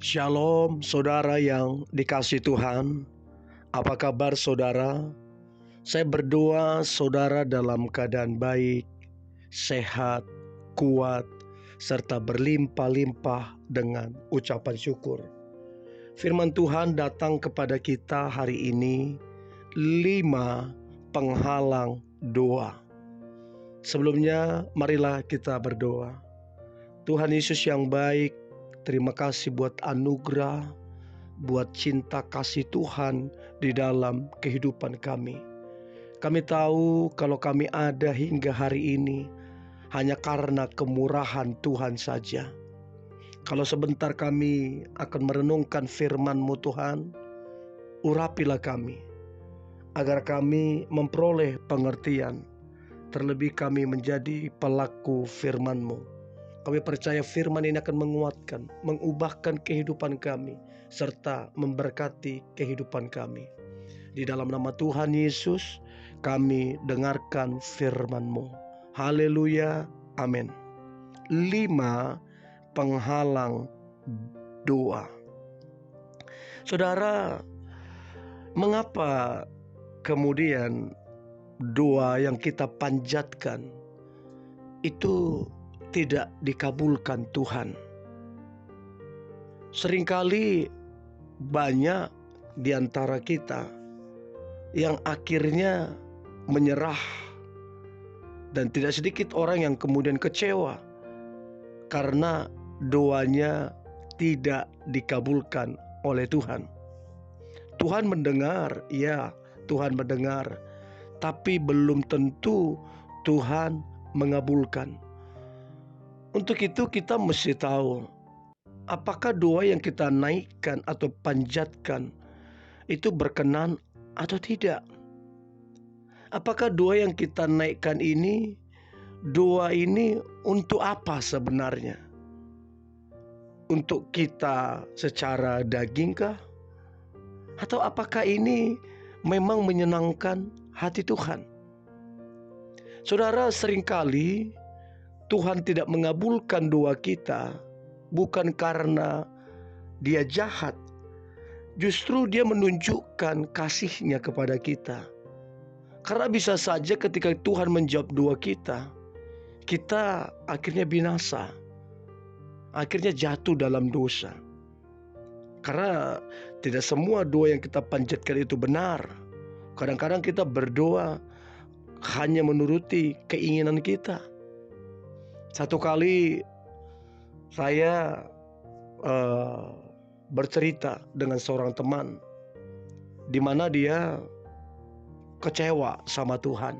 Shalom saudara yang dikasihi Tuhan. Apa kabar saudara? Saya berdoa saudara dalam keadaan baik, sehat, kuat, serta berlimpah-limpah dengan ucapan syukur. Firman Tuhan datang kepada kita hari ini, 5 penghalang doa. Sebelumnya marilah kita berdoa. Tuhan Yesus yang baik, terima kasih buat anugerah, buat cinta kasih Tuhan di dalam kehidupan kami. Kami tahu kalau kami ada hingga hari ini hanya karena kemurahan Tuhan saja. Kalau sebentar kami akan merenungkan firman-Mu Tuhan, urapilah kami agar kami memperoleh pengertian. Terlebih kami menjadi pelaku firman-Mu. Kami percaya firman ini akan menguatkan, mengubahkan kehidupan kami, serta memberkati kehidupan kami. Di dalam nama Tuhan Yesus, kami dengarkan firman-Mu. Haleluya, amin. 5 penghalang doa. Saudara, mengapa kemudian doa yang kita panjatkan itu tidak dikabulkan Tuhan? Seringkali banyak di antara kita yang akhirnya menyerah, dan tidak sedikit orang yang kemudian kecewa karena doanya tidak dikabulkan oleh Tuhan. Tuhan mendengar, ya, Tuhan mendengar, tapi belum tentu Tuhan mengabulkan. Untuk itu kita mesti tahu, apakah doa yang kita naikkan atau panjatkan itu berkenan atau tidak. Apakah doa yang kita naikkan ini, doa ini untuk apa sebenarnya? Untuk kita secara dagingkah? Atau apakah ini memang menyenangkan hati Tuhan? Saudara, seringkali Tuhan tidak mengabulkan doa kita bukan karena Dia jahat. Justru Dia menunjukkan kasih-Nya kepada kita. Karena bisa saja ketika Tuhan menjawab doa kita, kita akhirnya binasa, akhirnya jatuh dalam dosa. Karena tidak semua doa yang kita panjatkan itu benar. Kadang-kadang kita berdoa hanya menuruti keinginan kita. Satu kali saya bercerita dengan seorang teman, di mana dia kecewa sama Tuhan.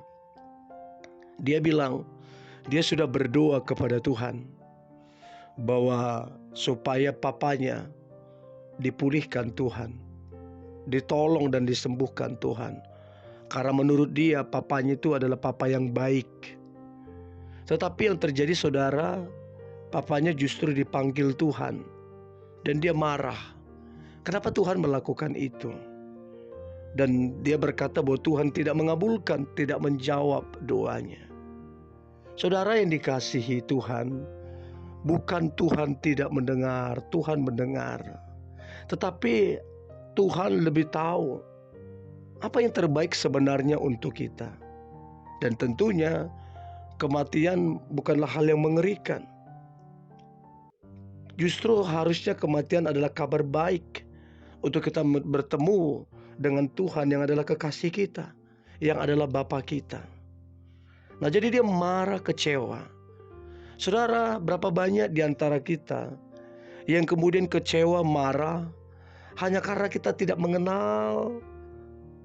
Dia bilang dia sudah berdoa kepada Tuhan bahwa supaya papanya dipulihkan Tuhan, ditolong dan disembuhkan Tuhan. Karena menurut dia papanya itu adalah papa yang baik. Tetapi yang terjadi saudara, papanya justru dipanggil Tuhan dan dia marah. Kenapa Tuhan melakukan itu? Dan dia berkata bahwa Tuhan tidak mengabulkan, tidak menjawab doanya. Saudara yang dikasihi Tuhan, bukan Tuhan tidak mendengar, Tuhan mendengar. Tetapi Tuhan lebih tahu apa yang terbaik sebenarnya untuk kita. Dan tentunya kematian bukanlah hal yang mengerikan. Justru harusnya kematian adalah kabar baik untuk kita bertemu dengan Tuhan yang adalah kekasih kita, yang adalah Bapa kita. Nah, jadi dia marah, kecewa. Saudara, berapa banyak di antara kita yang kemudian kecewa, marah hanya karena kita tidak mengenal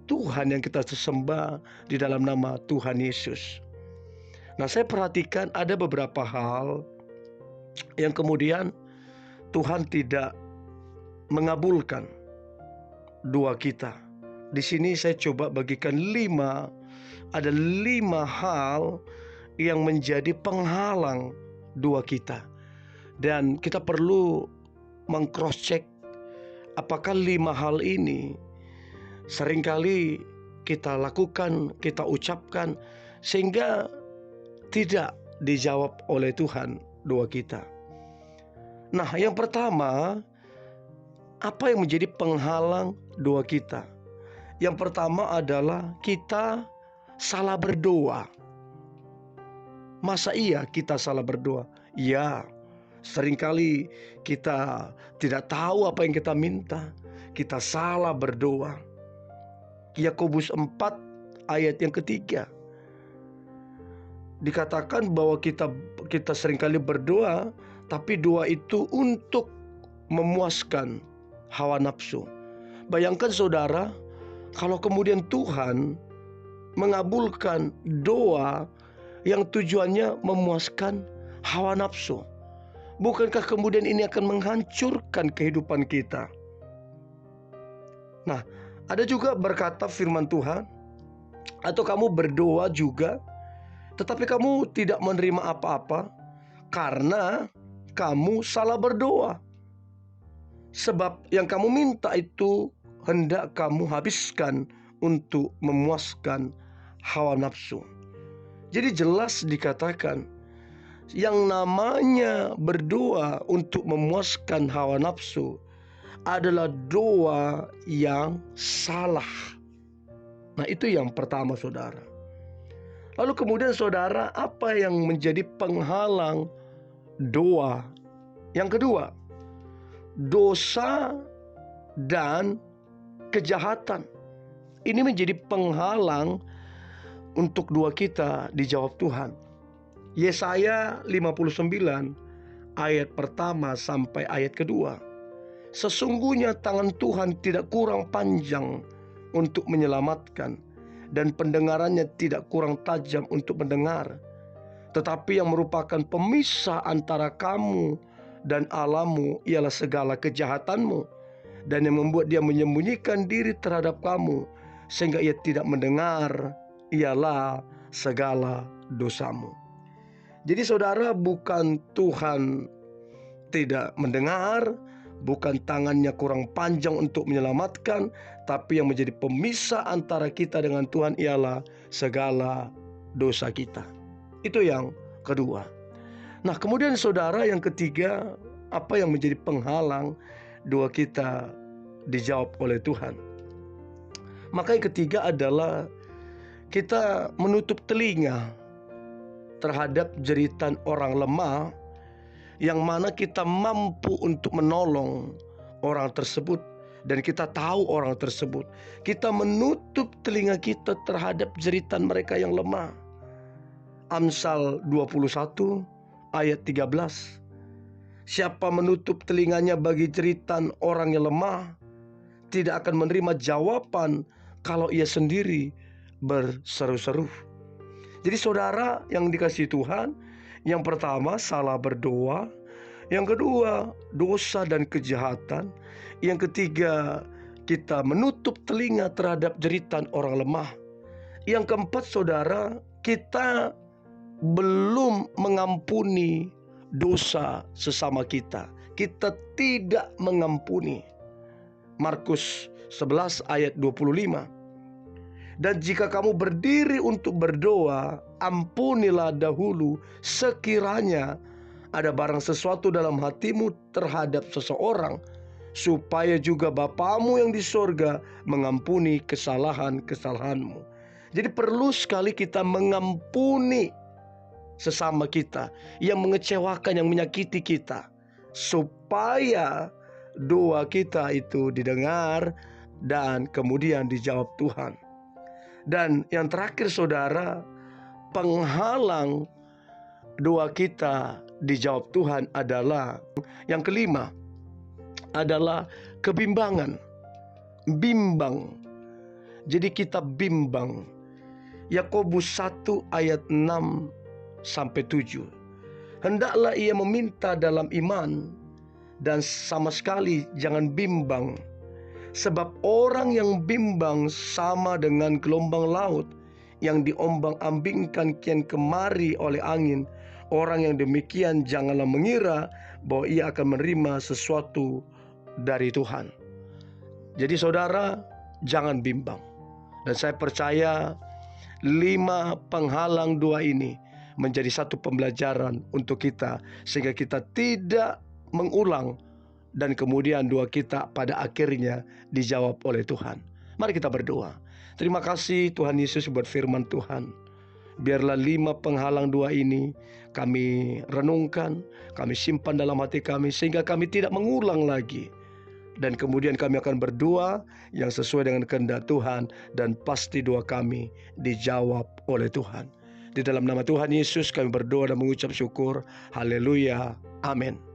Tuhan yang kita sembah di dalam nama Tuhan Yesus. Nah, saya perhatikan ada beberapa hal yang kemudian Tuhan tidak mengabulkan doa kita. Di sini saya coba bagikan 5. Ada 5 hal yang menjadi penghalang doa kita. Dan kita perlu meng-cross check apakah 5 hal ini seringkali kita lakukan, kita ucapkan sehingga tidak dijawab oleh Tuhan doa kita. Nah, yang pertama, Apa yang menjadi penghalang doa kita? Yang pertama adalah kita salah berdoa. Masa iya kita salah berdoa? Ya, seringkali kita tidak tahu apa yang kita minta. Kita salah berdoa. Yakobus 4 ayat yang ketiga dikatakan bahwa kita seringkali berdoa, tapi doa itu untuk memuaskan hawa nafsu. Bayangkan saudara, kalau kemudian Tuhan mengabulkan doa yang tujuannya memuaskan hawa nafsu, bukankah kemudian ini akan menghancurkan kehidupan kita? Nah, ada juga berkata firman Tuhan, atau kamu berdoa juga, tetapi kamu tidak menerima apa-apa karena kamu salah berdoa. Sebab yang kamu minta itu hendak kamu habiskan untuk memuaskan hawa nafsu. Jadi jelas dikatakan, yang namanya berdoa untuk memuaskan hawa nafsu adalah doa yang salah. Nah, itu yang pertama, saudara. Lalu kemudian saudara, apa yang menjadi penghalang doa? Yang kedua, dosa dan kejahatan. Ini menjadi penghalang untuk doa kita dijawab Tuhan. Yesaya 59 ayat pertama sampai ayat kedua. Sesungguhnya tangan Tuhan tidak kurang panjang untuk menyelamatkan, dan pendengarannya tidak kurang tajam untuk mendengar. Tetapi yang merupakan pemisah antara kamu dan Allahmu ialah segala kejahatanmu, dan yang membuat dia menyembunyikan diri terhadap kamu sehingga ia tidak mendengar ialah segala dosamu. Jadi saudara, bukan Tuhan tidak mendengar, bukan tangannya kurang panjang untuk menyelamatkan, tapi yang menjadi pemisah antara kita dengan Tuhan ialah segala dosa kita. Itu yang kedua. Nah, kemudian saudara, yang ketiga, apa yang menjadi penghalang doa kita dijawab oleh Tuhan? Maka yang ketiga adalah kita menutup telinga terhadap jeritan orang lemah, yang mana kita mampu untuk menolong orang tersebut dan kita tahu orang tersebut. Kita menutup telinga kita terhadap jeritan mereka yang lemah. Amsal 21 ayat 13. Siapa menutup telinganya bagi jeritan orang yang lemah, tidak akan menerima jawaban kalau ia sendiri berseru-seru. Jadi saudara yang dikasihi Tuhan, yang pertama salah berdoa, yang kedua dosa dan kejahatan, yang ketiga kita menutup telinga terhadap jeritan orang lemah, yang keempat saudara, kita belum mengampuni dosa sesama kita. Kita tidak mengampuni. Markus 11 ayat 25. Dan jika kamu berdiri untuk berdoa, ampunilah dahulu sekiranya ada barang sesuatu dalam hatimu terhadap seseorang, supaya juga Bapamu yang di sorga mengampuni kesalahan-kesalahanmu. Jadi perlu sekali kita mengampuni sesama kita yang mengecewakan, yang menyakiti kita, supaya doa kita itu didengar dan kemudian dijawab Tuhan. Dan yang terakhir saudara, penghalang doa kita dijawab Tuhan adalah yang kelima, adalah kebimbangan. Bimbang. Jadi kita bimbang. Yakobus 1 ayat 6 sampai 7. Hendaklah ia meminta dalam iman, dan sama sekali jangan bimbang. Sebab orang yang bimbang sama dengan gelombang laut yang diombang-ambingkan kian kemari oleh angin. Orang yang demikian janganlah mengira bahwa ia akan menerima sesuatu dari Tuhan. Jadi saudara, jangan bimbang. Dan saya percaya 5 penghalang doa ini menjadi satu pembelajaran untuk kita, sehingga kita tidak mengulang dan kemudian doa kita pada akhirnya dijawab oleh Tuhan. Mari kita berdoa. Terima kasih Tuhan Yesus buat firman Tuhan. Biarlah 5 penghalang doa ini kami renungkan, kami simpan dalam hati kami, sehingga kami tidak mengulang lagi. Dan kemudian kami akan berdoa yang sesuai dengan kehendak Tuhan, dan pasti doa kami dijawab oleh Tuhan. Di dalam nama Tuhan Yesus kami berdoa dan mengucap syukur. Haleluya. Amin.